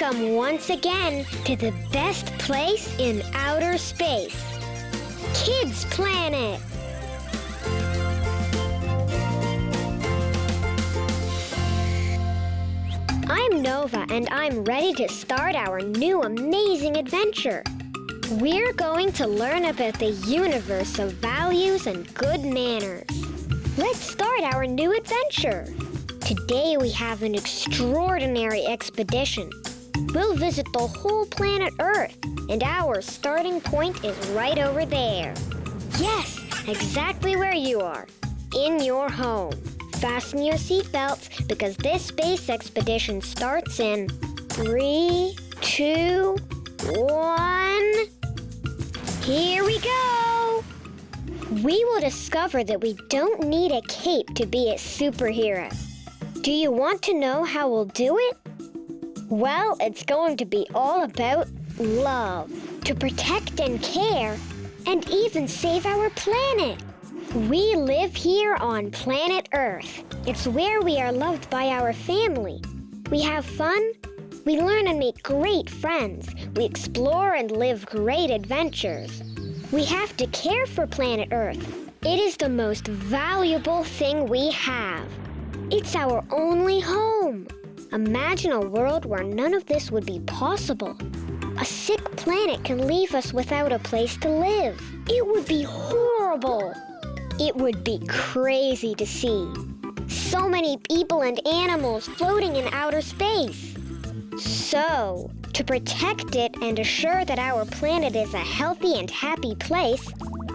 Welcome once again to the best place in outer space, Kids Planet. I'm Nova and I'm ready to start our new amazing adventure. We're going to learn about the universe of values and good manners. Let's start our new adventure. Today we have an extraordinary expedition. We'll visit the whole planet Earth, and our starting point is right over there. Yes, exactly where you are, in your home. Fasten your seatbelts because this space expedition starts in 3, 2, 1. Here we go! We will discover that we don't need a cape to be a superhero. Do you want to know how we'll do it? Well, it's going to be all about love, to protect and care, and even save our planet. We live here on planet Earth. It's where we are loved by our family. We have fun, we learn and make great friends, we explore and live great adventures. We have to care for planet Earth. It is the most valuable thing we have. It's our only home. Imagine a world where none of this would be possible. A sick planet can leave us without a place to live. It would be horrible. It would be crazy to see. So many people and animals floating in outer space. So, to protect it and assure that our planet is a healthy and happy place,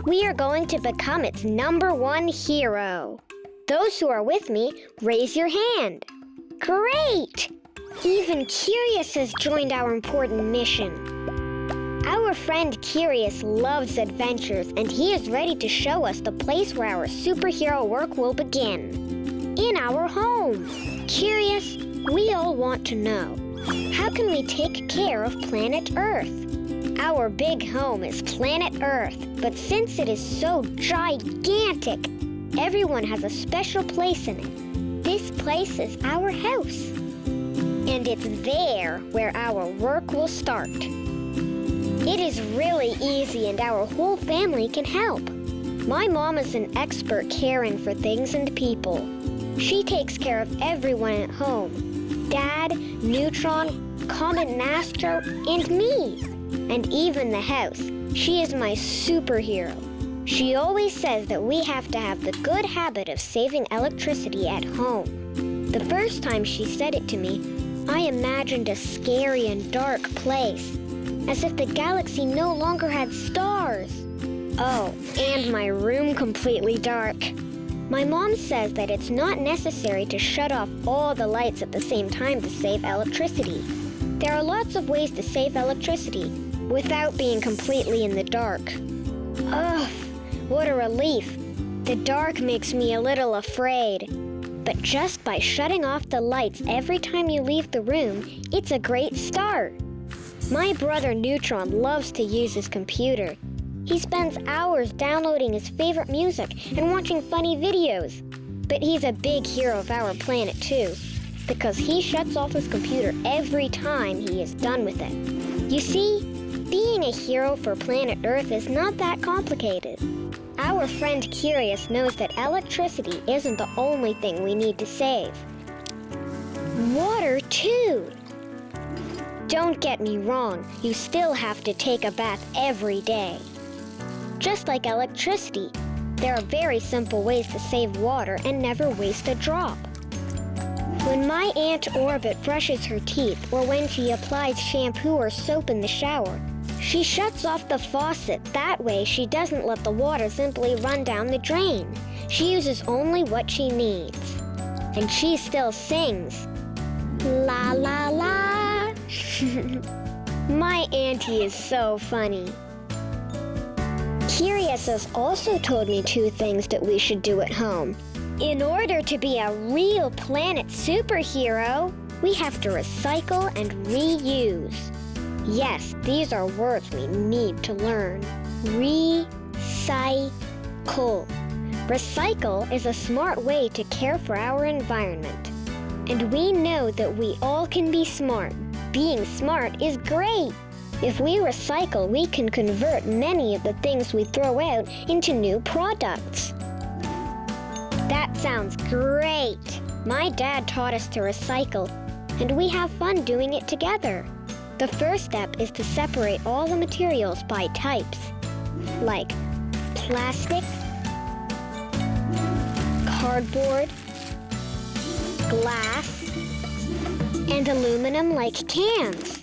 we are going to become its #1 hero. Those who are with me, raise your hand. Great! Even Curious has joined our important mission. Our friend Curious loves adventures, and he is ready to show us the place where our superhero work will begin. In our home. Curious, we all want to know, how can we take care of planet Earth? Our big home is planet Earth, but since it is so gigantic, everyone has a special place in it. This place is our house. And it's there where our work will start. It is really easy and our whole family can help. My mom is an expert caring for things and people. She takes care of everyone at home. Dad, Neutron, Comet and Astro, and me. And even the house. She is my superhero. She always says that we have to have the good habit of saving electricity at home. The first time she said it to me, I imagined a scary and dark place, as if the galaxy no longer had stars. Oh, and my room completely dark. My mom says that it's not necessary to shut off all the lights at the same time to save electricity. There are lots of ways to save electricity without being completely in the dark. Ugh. What a relief. The dark makes me a little afraid. But just by shutting off the lights every time you leave the room, it's a great start. My brother Neutron loves to use his computer. He spends hours downloading his favorite music and watching funny videos. But he's a big hero of our planet too, because he shuts off his computer every time he is done with it. You see, being a hero for planet Earth is not that complicated. Our friend Curious knows that electricity isn't the only thing we need to save. Water, too. Don't get me wrong, you still have to take a bath every day. Just like electricity, there are very simple ways to save water and never waste a drop. When my Aunt Orbit brushes her teeth or when she applies shampoo or soap in the shower, she shuts off the faucet. That way she doesn't let the water simply run down the drain. She uses only what she needs. And she still sings, la la la. My auntie is so funny. Curious has also told me 2 things that we should do at home. In order to be a real planet superhero, we have to recycle and reuse. Yes, these are words we need to learn. Recycle. Recycle is a smart way to care for our environment. And we know that we all can be smart, being smart is great. If we recycle, we can convert many of the things we throw out into new products. That sounds great! My dad taught us to recycle, and we have fun doing it together. The first step is to separate all the materials by types, like plastic, cardboard, glass, and aluminum like cans.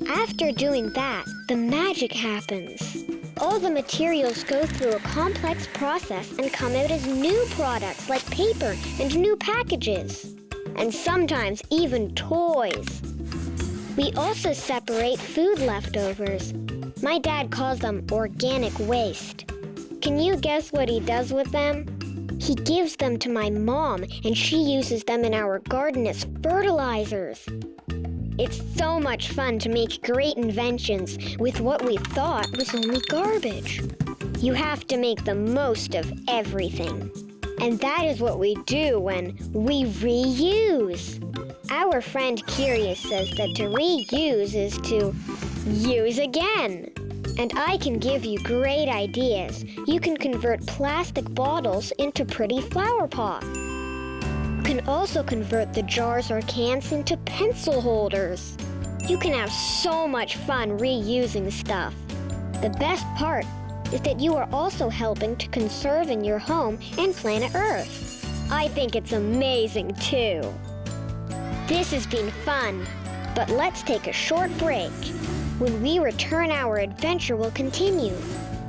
After doing that, the magic happens. All the materials go through a complex process and come out as new products like paper and new packages, and sometimes even toys. We also separate food leftovers. My dad calls them organic waste. Can you guess what he does with them? He gives them to my mom, and she uses them in our garden as fertilizers. It's so much fun to make great inventions with what we thought was only garbage. You have to make the most of everything. And that is what we do when we reuse. Our friend Curious says that to reuse is to use again. And I can give you great ideas. You can convert plastic bottles into pretty flower pots. You can also convert the jars or cans into pencil holders. You can have so much fun reusing stuff. The best part is that you are also helping to conserve in your home and planet Earth. I think it's amazing too. This has been fun, but let's take a short break. When we return, our adventure will continue.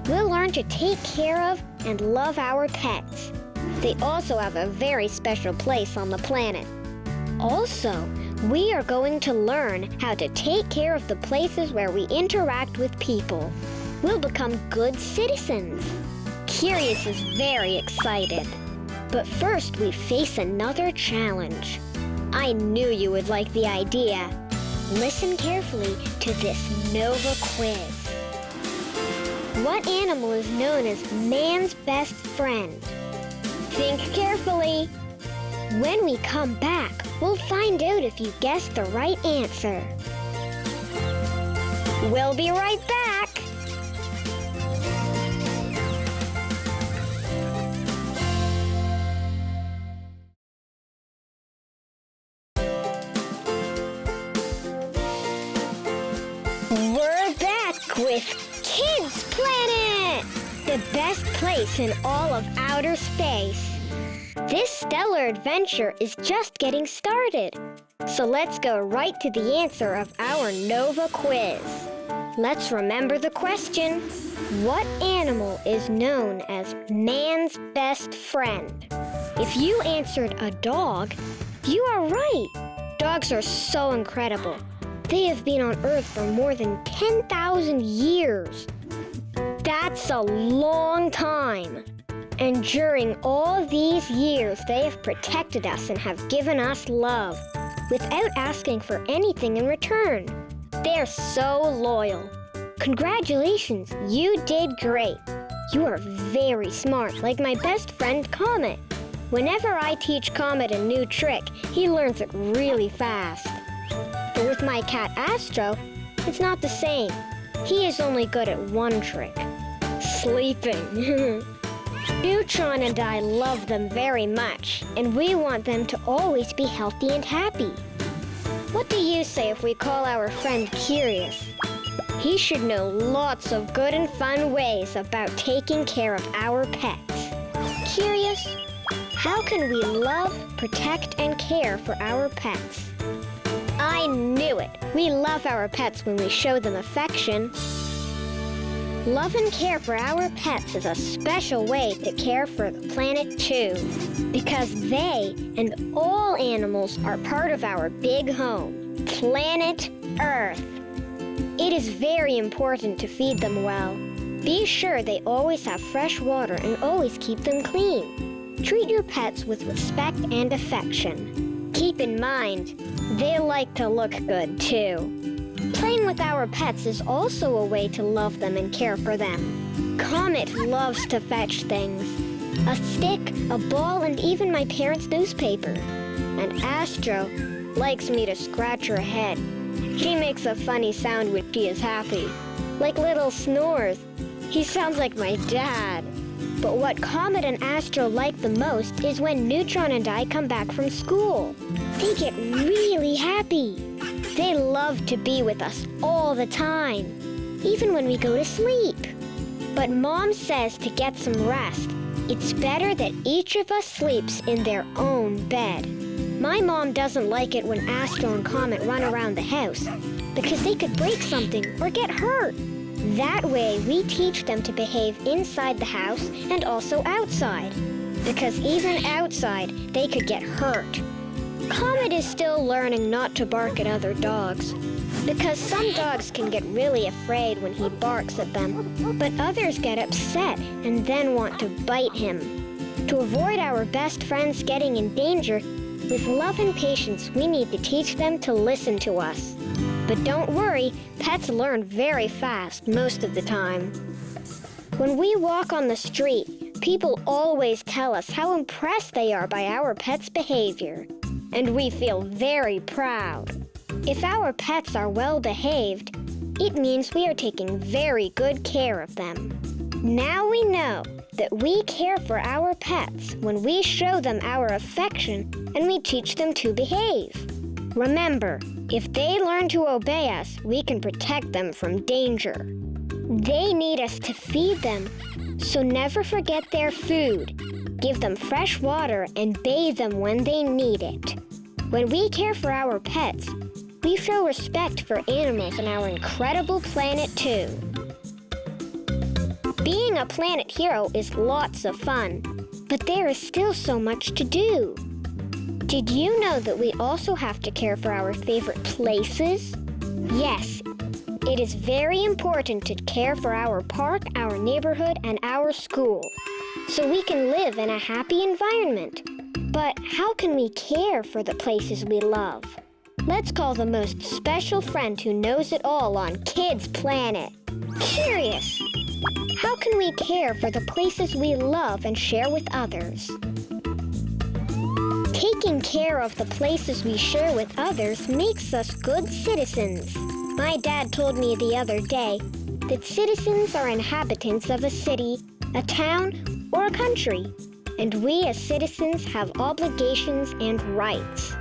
We'll learn to take care of and love our pets. They also have a very special place on the planet. Also, we are going to learn how to take care of the places where we interact with people. We'll become good citizens. Curious is very excited. But first, we face another challenge. I knew you would like the idea. Listen carefully to this Nova quiz. What animal is known as man's best friend? Think carefully. When we come back, we'll find out if you guessed the right answer. We'll be right back. We're back with Kids Planet, the best place in all of outer space. This stellar adventure is just getting started. So let's go right to the answer of our Nova quiz. Let's remember the question. What animal is known as man's best friend? If you answered a dog, you are right. Dogs are so incredible. They have been on Earth for more than 10,000 years. That's a long time. And during all these years, they have protected us and have given us love without asking for anything in return. They're so loyal. Congratulations, you did great. You are very smart, like my best friend Comet. Whenever I teach Comet a new trick, he learns it really fast. But with my cat Astro, it's not the same. He is only good at one trick: sleeping. Neutron and I love them very much, and we want them to always be healthy and happy. What do you say if we call our friend Curious? He should know lots of good and fun ways about taking care of our pets. Curious, how can we love, protect, and care for our pets? I knew it! We love our pets when we show them affection. Love and care for our pets is a special way to care for the planet too, because they and all animals are part of our big home, planet Earth. It is very important to feed them well. Be sure they always have fresh water and always keep them clean. Treat your pets with respect and affection. Keep in mind, they like to look good too. Playing with our pets is also a way to love them and care for them. Comet loves to fetch things. A stick, a ball, and even my parents' newspaper. And Astro likes me to scratch her head She makes a funny sound when she is happy, like little snores. He sounds like my dad. But what Comet and Astro like the most is when Neutron and I come back from school. They get really happy. They love to be with us all the time, even when we go to sleep. But Mom says to get some rest, it's better that each of us sleeps in their own bed. My mom doesn't like it when Astro and Comet run around the house because they could break something or get hurt. That way, we teach them to behave inside the house and also outside, because even outside, they could get hurt. Comet is still learning not to bark at other dogs, because some dogs can get really afraid when he barks at them, but others get upset and then want to bite him. To avoid our best friends getting in danger, with love and patience, we need to teach them to listen to us. But don't worry, pets learn very fast most of the time. When we walk on the street, people always tell us how impressed they are by our pets' behavior, and we feel very proud. If our pets are well behaved, it means we are taking very good care of them. Now we know that we care for our pets when we show them our affection and we teach them to behave. Remember, if they learn to obey us, we can protect them from danger. They need us to feed them, so never forget their food. Give them fresh water and bathe them when they need it. When we care for our pets, we show respect for animals on our incredible planet too. Being a planet hero is lots of fun, but there is still so much to do. Did you know that we also have to care for our favorite places? Yes, it is very important to care for our park, our neighborhood, and our school, so we can live in a happy environment. But how can we care for the places we love? Let's call the most special friend who knows it all on Kids Planet. Curious, how can we care for the places we love and share with others? Taking care of the places we share with others makes us good citizens. My dad told me the other day that citizens are inhabitants of a city, a town, or a country, and we as citizens have obligations and rights.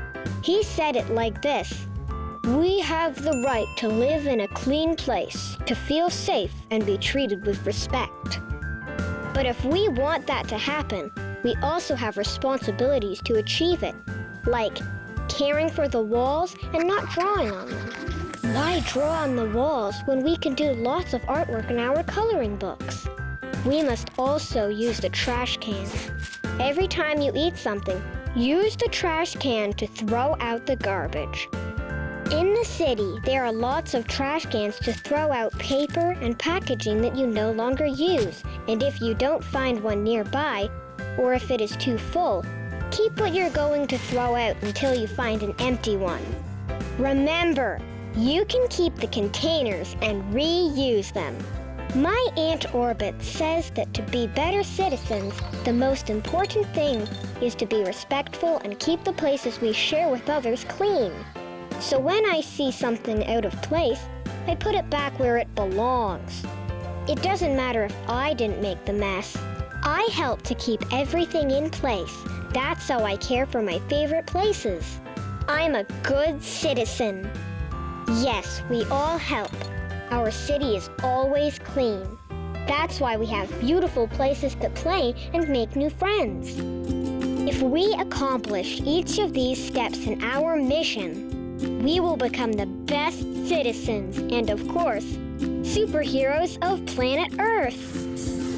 He said it like this: we have the right to live in a clean place, to feel safe and be treated with respect. But if we want that to happen, we also have responsibilities to achieve it, like caring for the walls and not drawing on them. Why draw on the walls when we can do lots of artwork in our coloring books? We must also use the trash can. Every time you eat something, use the trash can to throw out the garbage. In the city, there are lots of trash cans to throw out paper and packaging that you no longer use, and if you don't find one nearby, or if it is too full, keep what you're going to throw out until you find an empty one. Remember, you can keep the containers and reuse them. My Aunt Orbit says that to be better citizens, the most important thing is to be respectful and keep the places we share with others clean. So when I see something out of place, I put it back where it belongs. It doesn't matter if I didn't make the mess. I help to keep everything in place. That's how I care for my favorite places. I'm a good citizen. Yes, we all help. Our city is always clean. That's why we have beautiful places to play and make new friends. If we accomplish each of these steps in our mission, we will become the best citizens and, of course, superheroes of planet Earth.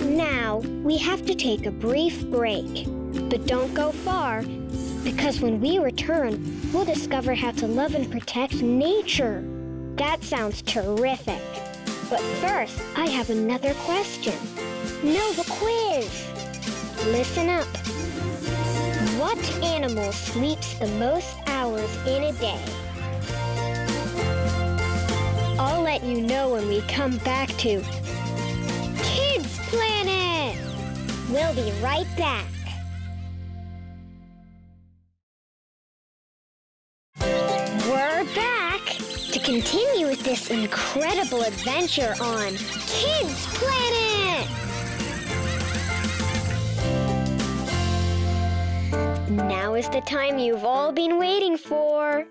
Now, we have to take a brief break. But don't go far, because when we return, we'll discover how to love and protect nature. That sounds terrific. But first, I have another question. Nova Quiz! Listen up. What animal sleeps the most hours in a day? I'll let you know when we come back to Kids Planet! We'll be right back. We're back to continue with this incredible adventure on Kids Planet! Now is the time you've all been waiting for.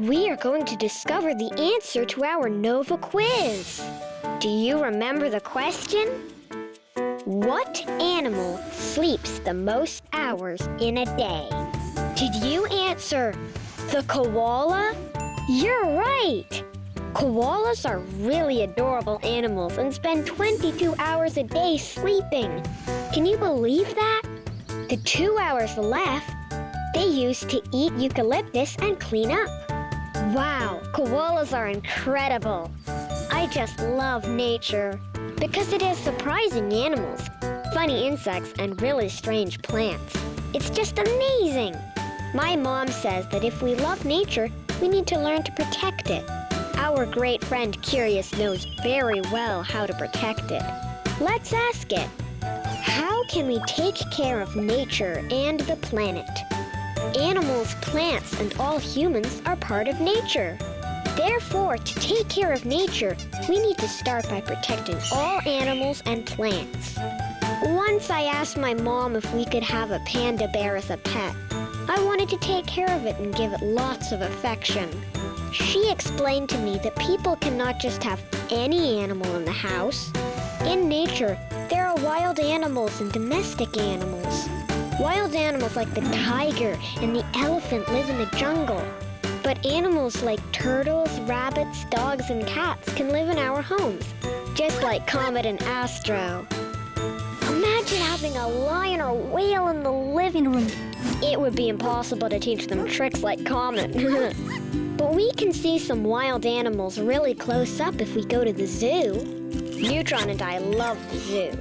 We are going to discover the answer to our Nova quiz. Do you remember the question? What animal sleeps the most hours in a day? Did you answer the koala? You're right! Koalas are really adorable animals and spend 22 hours a day sleeping. Can you believe that? The 2 hours left, they use to eat eucalyptus and clean up. Wow, koalas are incredible. I just love nature because it has surprising animals, funny insects, and really strange plants. It's just amazing. My mom says that if we love nature, we need to learn to protect it. Our great friend Curious knows very well how to protect it. Let's ask it. How can we take care of nature and the planet? Animals, plants, and all humans are part of nature. Therefore, to take care of nature, we need to start by protecting all animals and plants. Once I asked my mom if we could have a panda bear as a pet. I wanted to take care of it and give it lots of affection. She explained to me that people cannot just have any animal in the house. In nature, there are wild animals and domestic animals. Wild animals like the tiger and the elephant live in the jungle. But animals like turtles, rabbits, dogs, and cats can live in our homes, just like Comet and Astro. Imagine having a lion or whale in the living room. It would be impossible to teach them tricks like Comet. But we can see some wild animals really close up if we go to the zoo. Neutron and I love the zoo.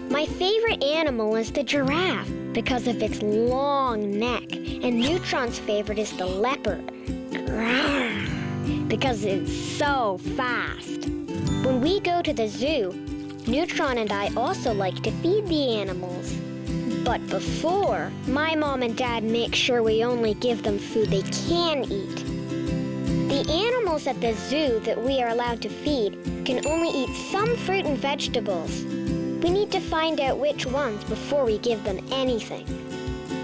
My favorite animal is the giraffe because of its long neck, and Neutron's favorite is the leopard because it's so fast. When we go to the zoo, Neutron and I also like to feed the animals. But before, my mom and dad make sure we only give them food they can eat. The animals at the zoo that we are allowed to feed can only eat some fruit and vegetables. We need to find out which ones before we give them anything.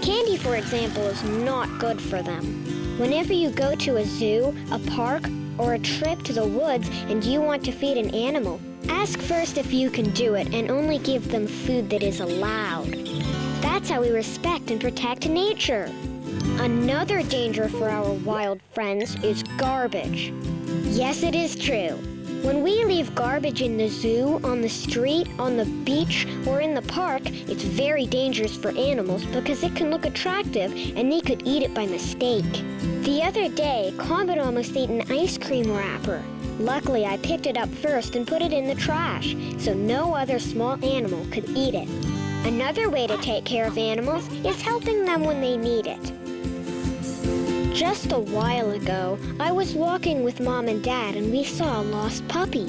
Candy, for example, is not good for them. Whenever you go to a zoo, a park, or a trip to the woods and you want to feed an animal, ask first if you can do it and only give them food that is allowed. That's how we respect and protect nature. Another danger for our wild friends is garbage. Yes, it is true. When we leave garbage in the zoo, on the street, on the beach, or in the park, it's very dangerous for animals because it can look attractive and they could eat it by mistake. The other day, Comet almost ate an ice cream wrapper. Luckily, I picked it up first and put it in the trash, so no other small animal could eat it. Another way to take care of animals is helping them when they need it. Just a while ago, I was walking with Mom and Dad and we saw a lost puppy.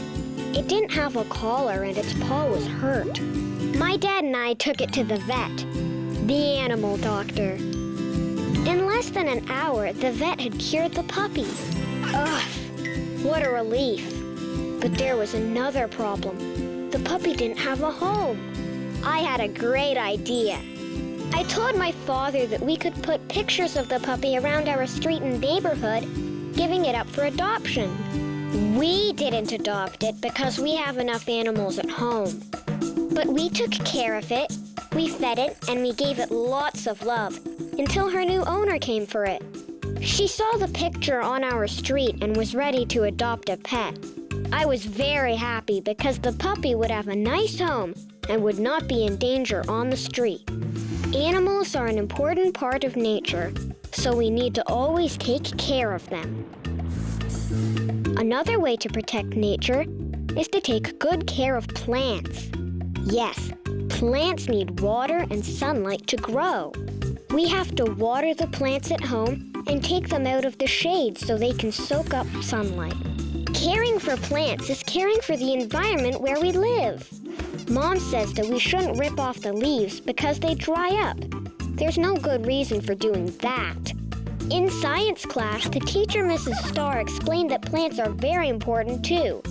It didn't have a collar and its paw was hurt. My dad and I took it to the vet, the animal doctor. In less than an hour, the vet had cured the puppy. Ugh, what a relief. But there was another problem. The puppy didn't have a home. I had a great idea. I told my father that we could put pictures of the puppy around our street and neighborhood, giving it up for adoption. We didn't adopt it because we have enough animals at home. But we took care of it, we fed it, and we gave it lots of love until her new owner came for it. She saw the picture on our street and was ready to adopt a pet. I was very happy because the puppy would have a nice home and would not be in danger on the street. Animals are an important part of nature, so we need to always take care of them. Another way to protect nature is to take good care of plants. Yes, plants need water and sunlight to grow. We have to water the plants at home and take them out of the shade so they can soak up sunlight. Caring for plants is caring for the environment where we live. Mom says that we shouldn't rip off the leaves because they dry up. There's no good reason for doing that. In science class, the teacher, Mrs. Starr, explained that plants are very important too.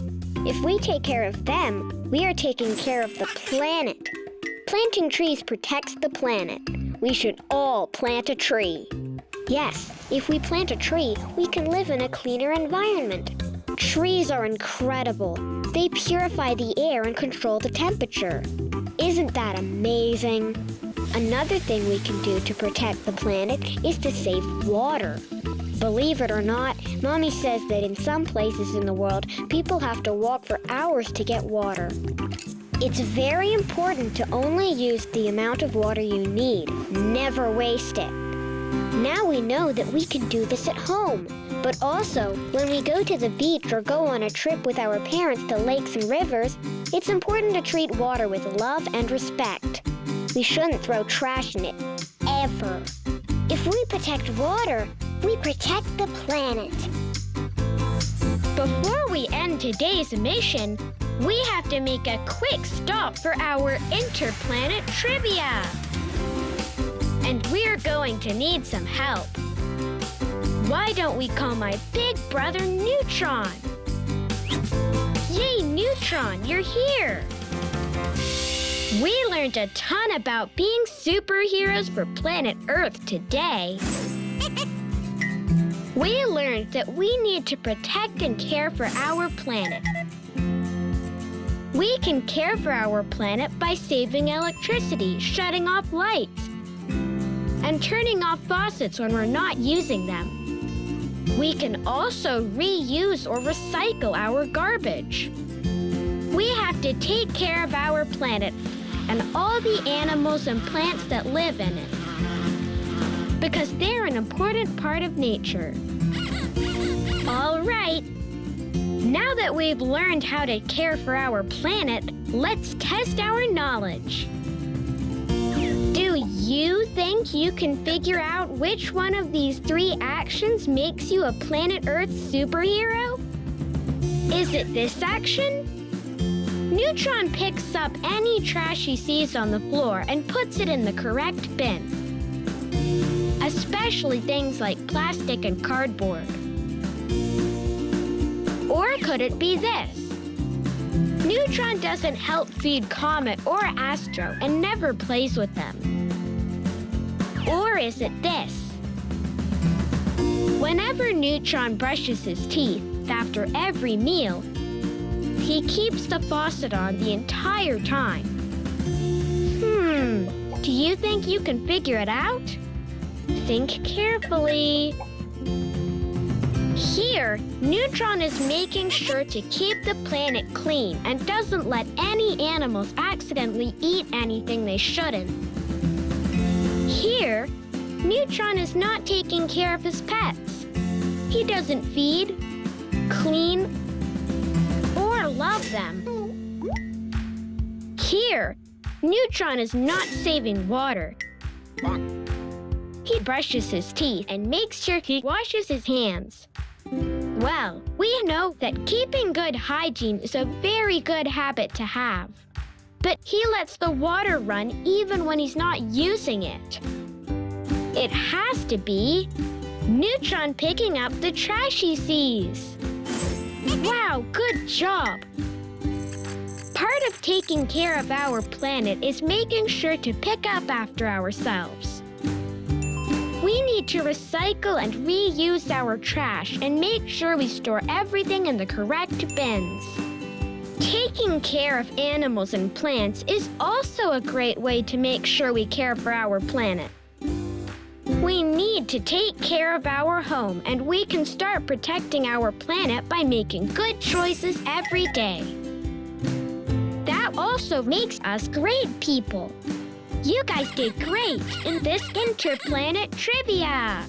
If we take care of them, we are taking care of the planet. Planting trees protects the planet. We should all plant a tree. Yes, if we plant a tree, we can live in a cleaner environment. Trees are incredible. They purify the air and control the temperature. Isn't that amazing? Another thing we can do to protect the planet is to save water. Believe it or not, Mommy says that in some places in the world, people have to walk for hours to get water. It's very important to only use the amount of water you need. Never waste it. Now we know that we can do this at home. But also, when we go to the beach or go on a trip with our parents to lakes and rivers, it's important to treat water with love and respect. We shouldn't throw trash in it, ever. If we protect water, we protect the planet. Before we end today's mission, we have to make a quick stop for our interplanet trivia. And we're going to need some help. Why don't we call my big brother Neutron? Yay, Neutron, you're here! We learned a ton about being superheroes for planet Earth today. We learned that we need to protect and care for our planet. We can care for our planet by saving electricity, shutting off lights, and turning off faucets when we're not using them. We can also reuse or recycle our garbage. We have to take care of our planet and all the animals and plants that live in it, because they're an important part of nature. All right. Now that we've learned how to care for our planet, let's test our knowledge. Do you think you can figure out which one of these 3 actions makes you a planet Earth superhero? Is it this action? Neutron picks up any trash he sees on the floor and puts it in the correct bin, especially things like plastic and cardboard. Or could it be this? Neutron doesn't help feed Comet or Astro and never plays with them. Or is it this? Whenever Neutron brushes his teeth after every meal, he keeps the faucet on the entire time. Do you think you can figure it out? Think carefully. Here, Neutron is making sure to keep the planet clean and doesn't let any animals accidentally eat anything they shouldn't. Here, Neutron is not taking care of his pets. He doesn't feed, clean, or love them. Here, Neutron is not saving water. He brushes his teeth and makes sure he washes his hands. Well, we know that keeping good hygiene is a very good habit to have. But he lets the water run even when he's not using it. It has to be Neutron picking up the trash he sees. Wow, good job! Part of taking care of our planet is making sure to pick up after ourselves. We need to recycle and reuse our trash and make sure we store everything in the correct bins. Taking care of animals and plants is also a great way to make sure we care for our planet. We need to take care of our home, and we can start protecting our planet by making good choices every day. That also makes us great people. You guys did great in this interplanet trivia.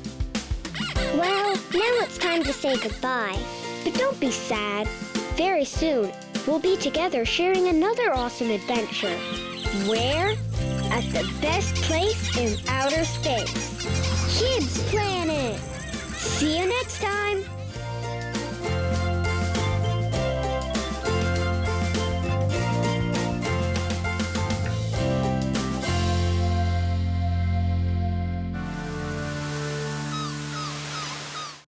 Well, now it's time to say goodbye. But don't be sad. Very soon, we'll be together sharing another awesome adventure. Where? At the best place in outer space. Kids Planet! See you next time!